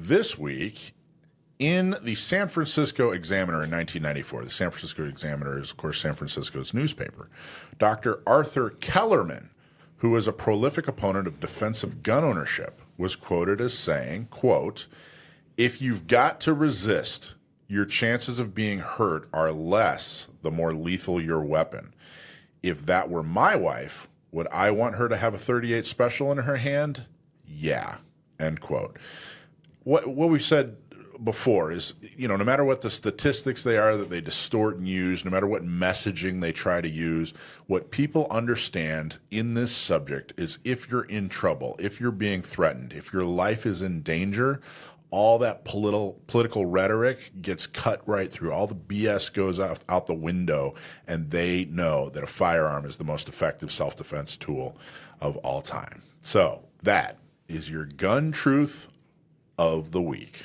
this week, in the San Francisco Examiner in 1994, the San Francisco Examiner is, of course, San Francisco's newspaper, Dr. Arthur Kellerman, who was a prolific opponent of defensive gun ownership, was quoted as saying, quote, "If you've got to resist, your chances of being hurt are less the more lethal your weapon. If that were my wife, would I want her to have a .38 Special in her hand? Yeah," end quote. What we've said before is, no matter what the statistics they are that they distort and use, no matter what messaging they try to use, what people understand in this subject is if you're in trouble, if you're being threatened, if your life is in danger, all that political rhetoric gets cut right through. All the BS goes out the window, and they know that a firearm is the most effective self-defense tool of all time. So that is your gun truth of the week.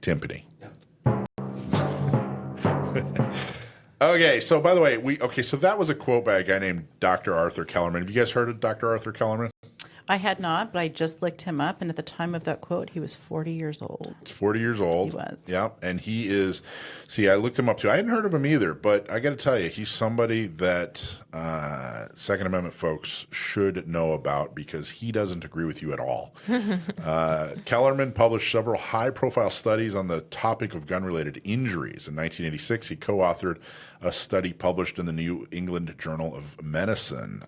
Timpani. Okay, so by the way, so that was a quote by a guy named Dr. Arthur Kellerman. Have you guys heard of Dr. Arthur Kellerman? I had not, but I just looked him up, and at the time of that quote, he was 40 years old. He's 40 years old. He was. Yeah, and he is, I looked him up too. I hadn't heard of him either, but I got to tell you, he's somebody that Second Amendment folks should know about because he doesn't agree with you at all. Kellerman published several high-profile studies on the topic of gun-related injuries. In 1986, he co-authored a study published in the New England Journal of Medicine,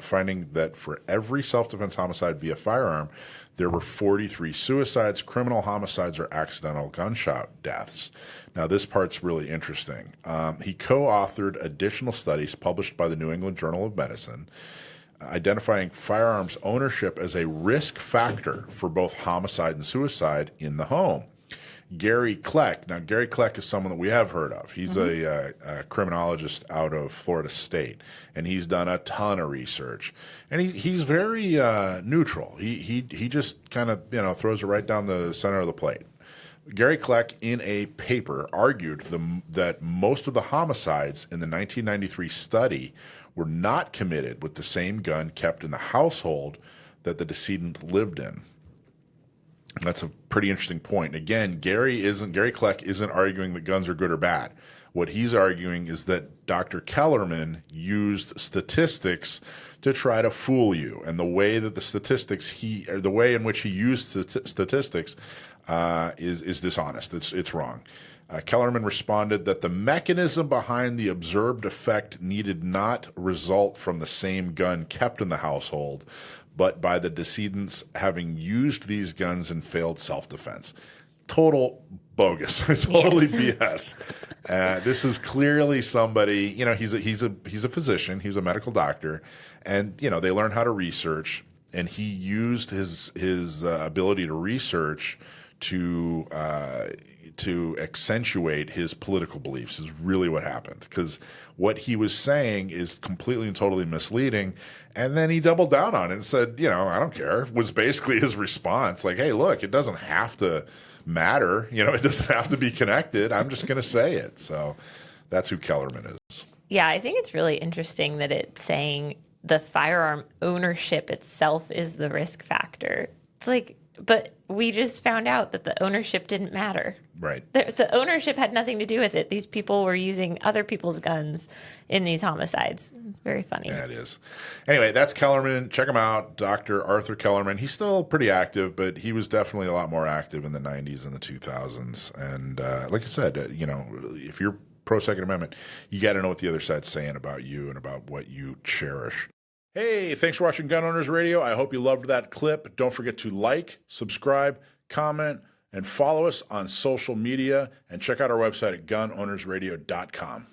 finding that for every self-defense homicide via firearm, there were 43 suicides, criminal homicides, or accidental gunshot deaths. Now, this part's really interesting. He co-authored additional studies published by the New England Journal of Medicine, identifying firearms ownership as a risk factor for both homicide and suicide in the home. Gary Kleck. Now, Gary Kleck is someone that we have heard of. He's a criminologist out of Florida State, and he's done a ton of research. And he's very neutral. He just kind of throws it right down the center of the plate. Gary Kleck, in a paper, argued that most of the homicides in the 1993 study were not committed with the same gun kept in the household that the decedent lived in. That's a pretty interesting point. Again, Gary Kleck isn't arguing that guns are good or bad. What he's arguing is that Dr. Kellerman used statistics to try to fool you, and the way that the way in which he used statistics is dishonest. It's wrong. Kellerman responded that the mechanism behind the observed effect needed not result from the same gun kept in the household, but by the decedents having used these guns in failed self-defense. Total bogus, totally BS. This is clearly somebody, he's a physician, he's a medical doctor, and they learn how to research, and he used his ability to research to accentuate his political beliefs is really what happened, because what he was saying is completely and totally misleading. And then he doubled down on it and said, I don't care, was basically his response. Like, hey, look, it doesn't have to matter. It doesn't have to be connected. I'm just going to say it. So that's who Kellerman is. Yeah, I think it's really interesting that it's saying the firearm ownership itself is the risk factor. It's like, but we just found out that the ownership didn't matter. Right. The ownership had nothing to do with it. These people were using other people's guns in these homicides. Very funny. Yeah, it is. Anyway, that's Kellerman. Check him out, Dr. Arthur Kellerman. He's still pretty active, but he was definitely a lot more active in the 90s and the 2000s. And like I said, if you're pro-Second Amendment, you got to know what the other side's saying about you and about what you cherish. Hey, thanks for watching Gun Owners Radio. I hope you loved that clip. Don't forget to like, subscribe, comment, and follow us on social media. And check out our website at gunownersradio.com.